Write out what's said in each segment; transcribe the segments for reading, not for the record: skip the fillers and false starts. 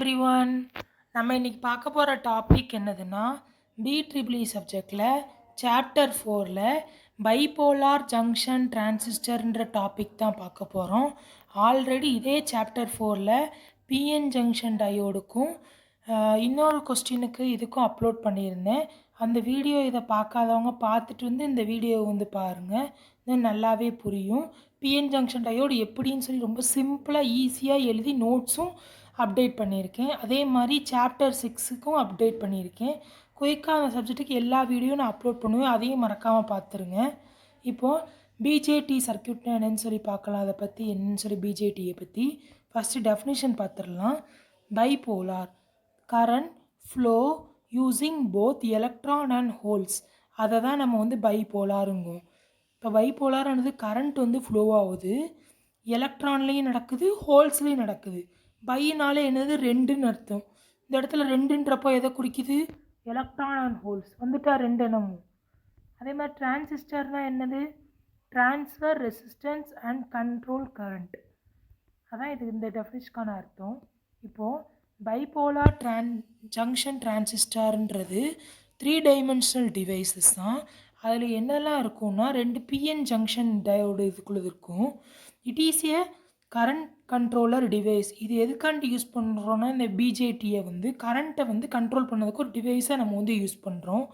Everyone, நம்ம இன்னைக்கு பார்க்க போகிற டாபிக் என்னதுன்னா BEEE சப்ஜெக்டில் சாப்டர் 4ல் பைபோலார் ஜங்ஷன் டிரான்சிஸ்டர்ன்ற டாபிக் தான் பார்க்க போகிறோம். ஆல்ரெடி இதே சாப்டர் 4ல் PN ஜங்ஷன் டயோடுக்கும் இன்னொரு கொஸ்டினுக்கு இதுக்கும் அப்லோட் பண்ணியிருந்தேன். அந்த வீடியோ இதை பார்க்காதவங்க பார்த்துட்டு வந்து இந்த வீடியோவை வந்து பாருங்கள், இது நல்லாவே புரியும். பிஎன் ஜங்ஷன் டயோடு எப்படின்னு சொல்லி ரொம்ப சிம்பிளாக ஈஸியாக எழுதி நோட்ஸும் அப்டேட் பண்ணியிருக்கேன். அதே மாதிரி சாப்டர் 6க்கும் அப்டேட் பண்ணியிருக்கேன். குயிக்காக அந்த சப்ஜெக்ட்டுக்கு எல்லா வீடியோவும் நான் அப்லோட் பண்ணுவேன், அதையும் மறக்காமல் பார்த்துருங்க. இப்போது பிஜேடி சர்க்கியூட்னா என்னென்னு சொல்லி பார்க்கலாம். அதை பற்றி என்னன்னு சொல்லி பிஜேடியை பற்றி ஃபஸ்ட்டு டெஃபினிஷன் பார்த்துடலாம். Bipolar current flow using both electron and holes, அதை தான் நம்ம வந்து பைபோலாருங்கோம். இப்போ பைபோலார்ன்றது கரண்ட் வந்து ஃப்ளோ ஆகுது, எலக்ட்ரான்லேயும் நடக்குது, ஹோல்ஸ்லேயும் நடக்குது. பையினாலே என்னது ரெண்டுன்னு அர்த்தம். இந்த இடத்துல ரெண்டுன்றப்போ எதை குறிக்குது? எலக்ட்ரான் அண்ட் ஹோல்ஸ் வந்துட்டா ரெண்டு என்னமும். அதே மாதிரி டிரான்சிஸ்டர்னால் என்னது? Transfer resistance and control current, அதான் இது இந்த டெஃபினிஷனுக்கான அர்த்தம். இப்போது பைபோலார் ஜங்ஷன் டிரான்சிஸ்டர்ன்றது 3 டைமென்ஷனல் டிவைசஸ் தான். அதில் என்னெல்லாம் இருக்கும்னா 2 பிஎன் ஜங்ஷன் டயோடு இதுக்குள்ளது இருக்கும். It is a current controller device. இது எதுக்காண்டி யூஸ் பண்ணுறோன்னா இந்த பிஜேடியை வந்து கரண்ட்டை வந்து கண்ட்ரோல் பண்ணதுக்கு ஒரு டிவைஸை நம்ம வந்து யூஸ் பண்ணுறோம்.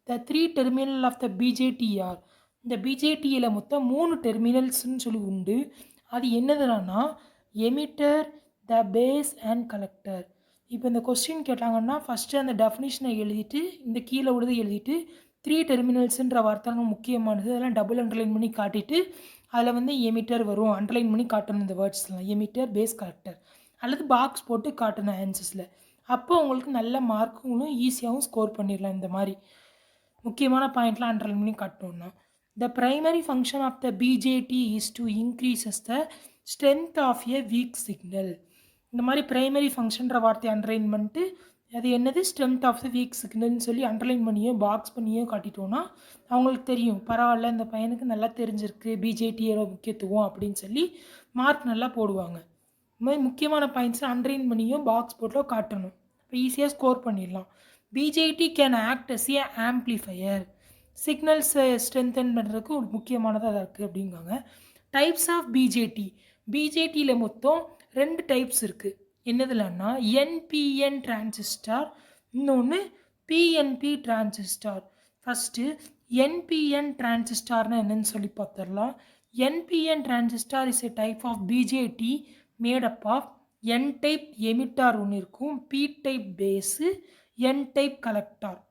த 3 டெர்மினல் ஆஃப் த பிஜேடிஆர், இந்த பிஜேடியில் மொத்தம் 3 டெர்மினல்ஸ்ன்னு சொல்லி உண்டு. அது என்னதுன்னா emitter, the base and collector. இப்போ இந்த கொஸ்டின் கேட்டாங்கன்னா ஃபஸ்ட்டு அந்த டெஃபினிஷனை எழுதிட்டு இந்த கீழே உள்ளது எழுதிட்டு 3 டெர்மினல்ஸுன்ற வார்த்தை முக்கியமானது, அதெல்லாம் டபுள் அண்டர்லைன் பண்ணி காட்டிட்டு அதில் வந்து எமிட்டர் வரும், அண்டர்லைன் பண்ணி காட்டணும் இந்த வேர்ட்ஸ்லாம், எமிட்டர், பேஸ், கலெக்டர், அல்லது பாக்ஸ் போட்டு காட்டணும் ஆன்சர்ஸில். அப்போ உங்களுக்கு நல்ல மார்க்குங்களும் ஈஸியாகவும் ஸ்கோர் பண்ணிடலாம். இந்த மாதிரி முக்கியமான பாயிண்ட்லாம் அண்டர்லைன் பண்ணி காட்டணும்னா. The primary function of the BJT is to increases the strength of a weak signal. இந்த மாதிரி ப்ரைமரி ஃபங்க்ஷன்ற வார்த்தையை அண்டர்லைன் பண்ணிட்டு அது என்னது ஸ்ட்ரென்த் ஆஃப் த வீக் சிக்னல்னு சொல்லி அண்டர்லைன் பண்ணியோ பாக்ஸ் பண்ணியோ காட்டிட்டோன்னா அவங்களுக்கு தெரியும், பரவாயில்ல இந்த பையனுக்கு நல்லா தெரிஞ்சிருக்கு பிஜேடியோட முக்கியத்துவம் அப்படின்னு சொல்லி மார்க் நல்லா போடுவாங்க. இந்த மாதிரி முக்கியமான பாயிண்ட்ஸை அண்டர்லைன் பண்ணியோ பாக்ஸ் போட்டோ காட்டணும், இப்போ ஈஸியாக ஸ்கோர் பண்ணிடலாம். BJT can act as a amplifier, சிக்னல்ஸை ஸ்ட்ரென்தன் பண்ணுறதுக்கு ஒரு முக்கியமானதாக இருக்குது அப்படிங்காங்க. டைப்ஸ் ஆஃப் பிஜேடி, பிஜேடியில் மொத்தம் 2 டைப்ஸ் இருக்குது. என்னதுலன்னா என்பிஎன் டிரான்சிஸ்டார், இன்னொன்று பிஎன்பி டிரான்சிஸ்டார். ஃபஸ்ட்டு என்பிஎன் டிரான்சிஸ்டார்னு என்னன்னு சொல்லி பார்த்துடலாம். NPN transistor is a type of BJT made up of N type emitter ஒன்று இருக்கும், P type base, N type collector.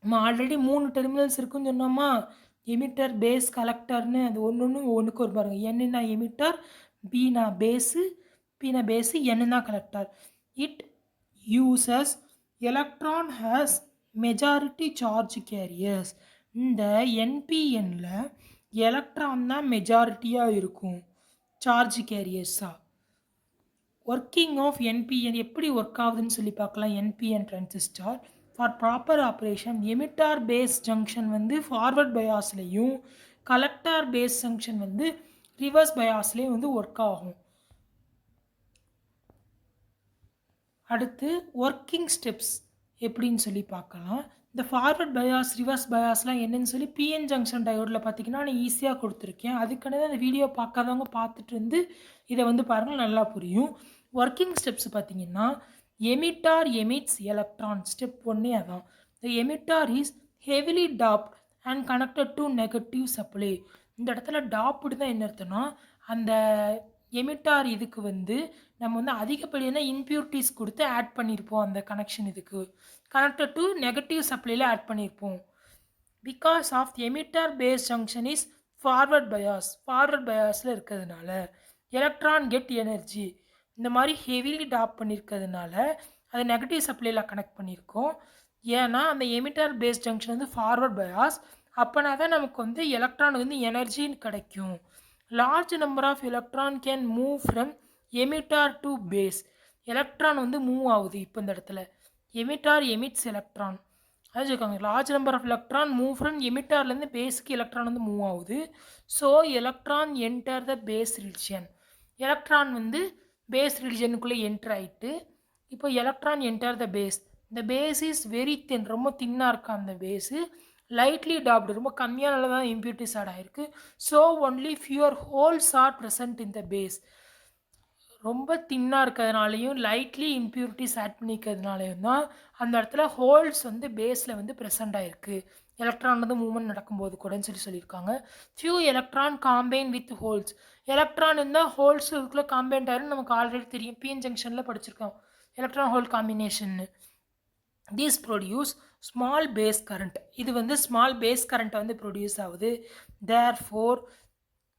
நம்ம ஆல்ரெடி 3 டெர்மினல்ஸ் இருக்குன்னு சொன்னோமா, எமிட்டர், பேஸ், கலெக்டர்னு. அது ஒன்றுக்கு ஒரு பாருங்கள். என்னன்னா எமிட்டர், பினா பேஸு, பினா பேஸு, என்னன்னா collector. It uses electron has majority charge carriers. இந்த என்பிஎன்னில் எலக்ட்ரான் தான் மெஜாரிட்டியாக இருக்கும், சார்ஜ் கேரியர்ஸாக. ஒர்க்கிங் ஆஃப் என்பிஎன் எப்படி ஒர்க் ஆகுதுன்னு சொல்லி பார்க்கலாம். NPN transistor for proper operation emitter base junction வந்து ஃபார்வர்ட் பயாஸ்லேயும் கலெக்டார் பேஸ் ஜங்ஷன் வந்து ரிவர்ஸ் பயாஸ்லேயும் வந்து ஒர்க் ஆகும். அடுத்து ஒர்க்கிங் ஸ்டெப்ஸ் எப்படின்னு சொல்லி பார்க்கலாம். இந்த ஃபார்வர்ட் பயாஸ், ரிவர்ஸ் பயாஸ்லாம் என்னன்னு சொல்லி பிஎன் ஜங்ஷன் டயோடில் பார்த்தீங்கன்னா நான் ஈஸியாக கொடுத்துருக்கேன். அதுக்கான அந்த வீடியோ பார்க்காதவங்க பார்த்துட்டு வந்து இதை வந்து பாருங்கள், நல்லா புரியும். ஒர்க்கிங் ஸ்டெப்ஸ் பார்த்தீங்கன்னா எமிட்டார் எமிட்ஸ் எலக்ட்ரான், ஸ்டெப் 1 அதான். த emitter is heavily doped and connected to negative supply. இந்த இடத்துல டாப்டு தான் என்ன அர்த்தம்னா அந்த எமிட்டார் இதுக்கு வந்து நம்ம வந்து அதிகப்படியான இம்பியூரிட்டிஸ் கொடுத்து ஆட் பண்ணியிருப்போம், அந்த கனெக்ஷன் இதுக்கு கனெக்டட் டு நெகட்டிவ் சப்ளையில் ஆட் பண்ணியிருப்போம். Because of emitter base junction is forward bias, forward பயாஸில் இருக்கிறதுனால எலக்ட்ரான் கெட் எனர்ஜி. இந்த மாதிரி ஹெவிலி டாப் பண்ணியிருக்கிறதுனால அது நெகட்டிவ் சப்ளையில் கனெக்ட் பண்ணியிருக்கோம். ஏன்னா அந்த எமிட்டார் பேஸ் ஜங்ஷன் வந்து ஃபார்வர்ட் பயாஸ், அப்போனா தான் நமக்கு வந்து எலக்ட்ரானுக்கு வந்து எனர்ஜின்னு கிடைக்கும். Large number of electron can move from emitter to base. Electron வந்து மூவ் ஆகுது. இப்போ இந்த இடத்துல எமிட்டார் எமிட்ஸ் எலக்ட்ரான், அது சொல்லியிருக்காங்க. Large number of electron move from எமிட்டார்லேருந்து பேஸுக்கு எலக்ட்ரான் வந்து மூவ் ஆகுது. So electron enter the base region, electron வந்து பேஸ் ரிலிஜனுக்குள்ளே என்ட்ரு ஆகிட்டு இப்போ எலக்ட்ரான் என்டர் த பேஸ். இந்த பேஸ் இஸ் வெரி தின், ரொம்ப தின்னாக இருக்கா அந்த பேஸு. லைட்லி டாப்டு, ரொம்ப கம்மியான தான் இம்ப்யூரிட்டிஸ் ஆட் ஆகிருக்கு. So only pure holes are present in the base. ரொம்ப தின்னாக இருக்கிறதுனாலையும் லைட்லி இம்ப்யூரிட்டிஸ் ஆட் பண்ணிக்கிறதுனாலையும் தான் அந்த இடத்துல ஹோல்ஸ் வந்து பேஸில் வந்து ப்ரெசென்ட் ஆகிருக்கு. எலக்ட்ரான் வந்து மூவ்மெண்ட் நடக்கும்போது கூடன்னு சொல்லியிருக்காங்க. Few electron combine with holes. எலக்ட்ரான் இருந்தால் ஹோல்ஸ் இதுக்குள்ளே காம்பைண்ட் ஆயிரும், நமக்கு ஆல்ரெடி தெரியும், பிஎன் ஜங்ஷனில் படிச்சிருக்கோம் எலக்ட்ரான் ஹோல் காம்பினேஷன்னு. These produce small base current. இது வந்து ஸ்மால் பேஸ் கரண்ட் வந்து ப்ரொடியூஸ் ஆகுது. Therefore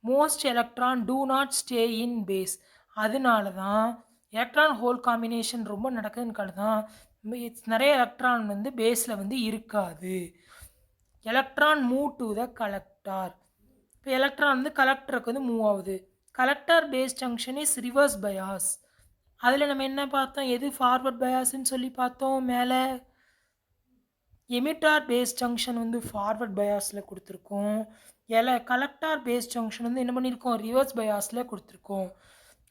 most electron do not stay in base. அதனால தான் எலக்ட்ரான் ஹோல் காம்பினேஷன் ரொம்ப நடக்குதுன்னு தான் நிறைய எலக்ட்ரான் வந்து பேஸில் வந்து இருக்காது. Electron move to the collector. இப்போ எலக்ட்ரான் வந்து கலெக்டருக்கு வந்து மூவ் ஆகுது. Collector base junction is reverse bias. அதில் நம்ம என்ன பார்த்தோம், எது ஃபார்வர்ட் பயாஸ்ன்னு சொல்லி பார்த்தோம் மேலே. எமிட்டார் பேஸ் ஜங்ஷன் வந்து ஃபார்வர்ட் பயாஸில் கொடுத்துருக்கோம். கலெக்டார் பேஸ் ஜங்ஷன் வந்து என்ன பண்ணியிருக்கோம், ரிவர்ஸ் பயாஸில் கொடுத்துருக்கோம்.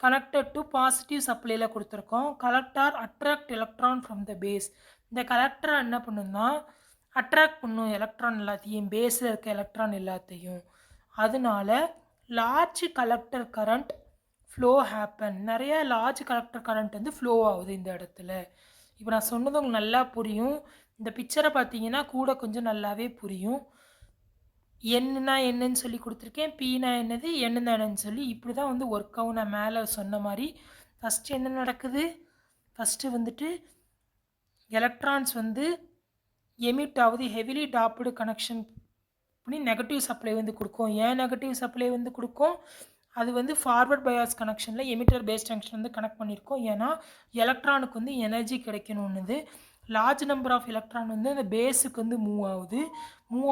கனெக்டட் டு பாசிட்டிவ் சப்ளையில் கொடுத்துருக்கோம். Collector attract electron from the base. இந்த கலெக்டர் என்ன பண்ணுன்னா அட்ராக்ட் பண்ணும் எலக்ட்ரான் எல்லாத்தையும், பேஸில் இருக்க எலக்ட்ரான் எல்லாத்தையும். அதனால large collector current flow happen. நிறைய லார்ஜ் கலெக்டர் கரண்ட் வந்து ஃப்ளோ ஆகுது இந்த இடத்துல. இப்போ நான் சொன்னது உங்களுக்கு நல்லா புரியும். இந்த பிக்சரை பார்த்தீங்கன்னா கூட கொஞ்சம் நல்லாவே புரியும். என்னன்னா என்னன்னு சொல்லி கொடுத்துருக்கேன், பீனா என்னது, என்னன்னா என்னன்னு சொல்லி இப்படி தான் வந்து ஒர்க் ஆகும். நான் மேலே சொன்ன மாதிரி ஃபஸ்ட்டு என்ன நடக்குது, ஃபஸ்ட்டு வந்துட்டு எலக்ட்ரான்ஸ் வந்து எமிட் ஆகுது. ஹெவிலி டாப்டு கனெக்ஷன் பண்ணி நெகட்டிவ் சப்ளை வந்து கொடுக்கும். ஏன் நெகட்டிவ் சப்ளை வந்து கொடுக்கும், அது வந்து ஃபார்வர்ட் பயாஸ் கனெக்ஷனில் எமிட்டர் பேஸ் ஜங்ஷன் வந்து கனெக்ட் பண்ணியிருக்கோம். ஏன்னா எலக்ட்ரானுக்கு வந்து எனர்ஜி கிடைக்கணும்னுது. லார்ஜ் நம்பர் ஆஃப் எலக்ட்ரான் வந்து அந்த பேஸுக்கு வந்து மூவ்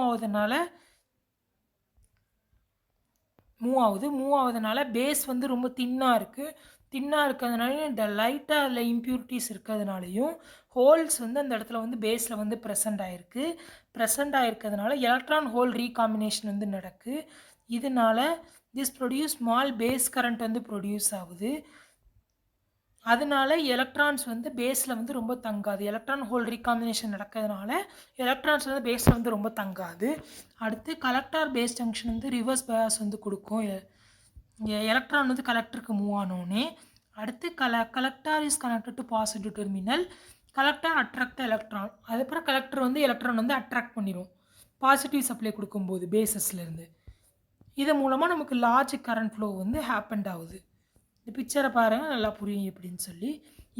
ஆகுதுனால பேஸ் வந்து ரொம்ப தின்னாக இருக்கிறதுனால இந்த லைட்டாக அதில் இம்ப்யூரிட்டிஸ் இருக்கிறதுனாலையும் ஹோல்ஸ் வந்து அந்த இடத்துல வந்து பேஸில் வந்து ப்ரெசண்ட் ஆகிருக்கிறதுனால எலக்ட்ரான் ஹோல் ரீகாம்பினேஷன் வந்து நடக்கு. இதனால this produce small base current வந்து ப்ரொடியூஸ் ஆகுது. அதனால எலக்ட்ரான்ஸ் வந்து பேஸில் வந்து ரொம்ப தங்காது. எலக்ட்ரான் ஹோல் ரீகாம்பினேஷன் நடக்கிறதுனால எலக்ட்ரான்ஸ் வந்து பேஸில் வந்து ரொம்ப தங்காது. அடுத்து கலெக்டார் பேஸ் ஜங்ஷன் வந்து ரிவர்ஸ் பயாஸ் வந்து கொடுக்கும். எலக்ட்ரான் வந்து கலெக்டருக்கு மூவ் ஆனோடனே அடுத்து collector is connected to positive terminal. Collector attract electron. அதுக்கப்புறம் கலெக்டர் வந்து எலக்ட்ரான் வந்து அட்ராக்ட் பண்ணிடும் பாசிட்டிவ் சப்ளை கொடுக்கும்போது பேசஸ்லேருந்து. இது மூலமாக நமக்கு லார்ஜ் கரண்ட் ஃப்ளோ வந்து ஹேப்பன் ஆகுது. இந்த பிக்சரை பாருங்கள், நல்லா புரியும் எப்படின்னு சொல்லி.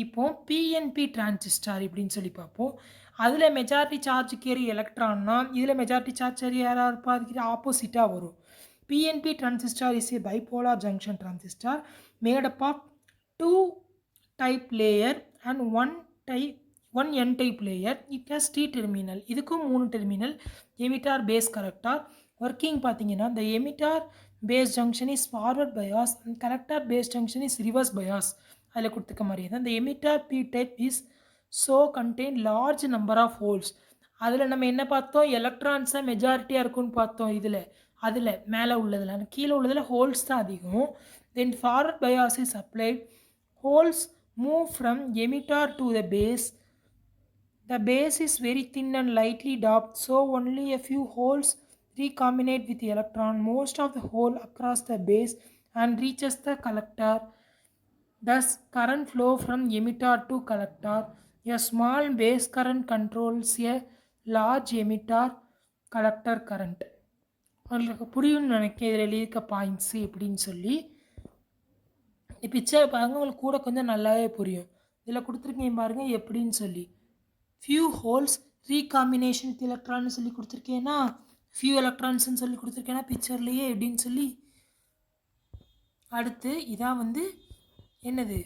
இப்போது பிஎன்பி டிரான்சிஸ்டார் இப்படின்னு சொல்லி பார்ப்போம். அதில் மெஜாரிட்டி சார்ஜ் கேரி எலக்ட்ரான்னா இதில் மெஜாரிட்டி சார்ஜ் கேரி யாராக இருப்பா, அதுக்கு ஆப்போசிட்டாக வரும். PNP transistor is a bipolar junction transistor made up of 2 type layer and 1 n type layer. It has 3 terminal. இதுக்கும் 3 terminal. Emitter base collector. Working பார்த்தீங்கன்னா இந்த emitter base junction is forward bias and collector base junction is reverse bias. அதில் கொடுத்துக்க மாதிரியே தான் இந்த emitter P type is so contain large number of holes. அதில் நம்ம என்ன பார்த்தோம், எலக்ட்ரான்ஸாக மெஜாரிட்டியாக இருக்குன்னு பார்த்தோம். அதில் மேலே உள்ளதில், கீழே உள்ளதில் ஹோல்ஸ் தான் அதிகம். Then forward bias is applied. Holes move from emitter to the base. The base is very thin and lightly doped, so only a few holes recombinate with the electron. Most of the hole across the base and reaches the collector. Thus, current flow from emitter to collector. A small base current controls a large emitter collector current. உங்களுக்கு புரியும்னு நினைக்கிறேன் இதில் எழுதியிருக்க points எப்படின்னு சொல்லி. Picture பாருங்கள், உங்களுக்கு கூட கொஞ்சம் நல்லாவே புரியும். இதில் கொடுத்துருக்கீங்க பாருங்கள் எப்படின்னு சொல்லி. ஃபியூ ஹோல்ஸ் ரீகாம்பினேஷன் வித் எலக்ட்ரான்னு சொல்லி கொடுத்துருக்கேன்னா, ஃபியூ எலக்ட்ரான்ஸ்ன்னு சொல்லி கொடுத்துருக்கேன்னா பிக்சர்லேயே எப்படின்னு சொல்லி. அடுத்து இதான் வந்து என்னது,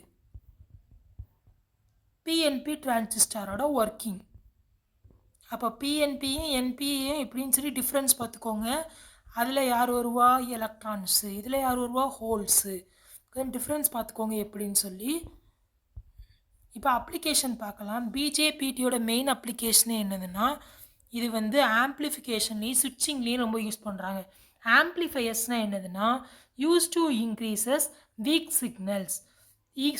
பிஎன்பி டிரான்சிஸ்டாரோட ஒர்க்கிங். அப்போ பிஎன்பியும் என்பியும் எப்படின்னு சொல்லி டிஃப்ரென்ஸ் பார்த்துக்கோங்க. அதில் யார் வருவா, எலக்ட்ரான்ஸு. இதில் யார் வருவா, ஹோல்ஸு. டிஃப்ரென்ஸ் பார்த்துக்கோங்க எப்படின்னு சொல்லி. இப்போ அப்ளிகேஷன் பார்க்கலாம். பிஜேபிடியோட மெயின் அப்ளிகேஷனே என்னதுன்னா, இது வந்து ஆம்ப்ளிஃபிகேஷன்லேயும் சுவிட்சிங்லேயும் ரொம்ப யூஸ் பண்ணுறாங்க. ஆம்ப்ளிஃபையர்ஸ்னால் என்னதுன்னா, use to increases weak signals.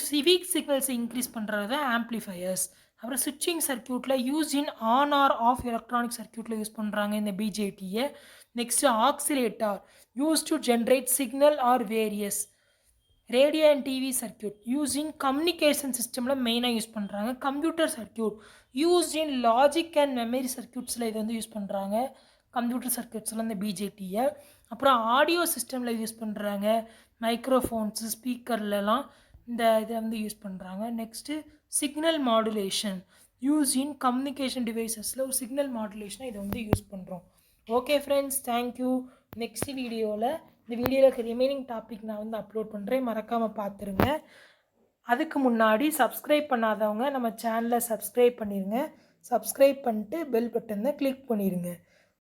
சிவிக் சிக்னல்ஸ் இன்க்ரீஸ் பண்ணுறது தான் ஆம்ப்ளிஃபையர்ஸ். அப்புறம் ஸ்விட்சிங் சர்க்யூட்டில் use in on or off electronic சர்க்யூட்டில் யூஸ் பண்ணுறாங்க இந்த பிஜேடியை. Next oscillator use to generate signal or various. Radio and TV circuit use in communication சிஸ்டமில் மெயினாக யூஸ் பண்ணுறாங்க. Computer circuit use in logic and memory சர்க்யூட்ஸில் இது வந்து யூஸ் பண்ணுறாங்க. கம்ப்யூட்டர் சர்க்யூட்ஸில் இந்த பிஜேடியை. அப்புறம் ஆடியோ சிஸ்டமில் யூஸ் பண்ணுறாங்க. மைக்ரோஃபோன்ஸு ஸ்பீக்கர்லலாம் இந்த இதை வந்து யூஸ் பண்ணுறாங்க. Next signal modulation use in communication டிவைசஸில் ஒரு சிக்னல் மாடுலேஷனை இதை வந்து யூஸ் பண்ணுறோம். Okay friends, thank you. நெக்ஸ்ட் வீடியோவில் இந்த வீடியோவில் ரிமைனிங் டாபிக் நான் வந்து அப்லோட் பண்ணுறேன், மறக்காமல் பார்த்துருங்க. அதுக்கு முன்னாடி சப்ஸ்கிரைப் பண்ணாதவங்க நம்ம சேனலை சப்ஸ்கிரைப் பண்ணிடுங்க. சப்ஸ்கிரைப் பண்ணிட்டு பெல் பட்டனை கிளிக் பண்ணிடுங்க.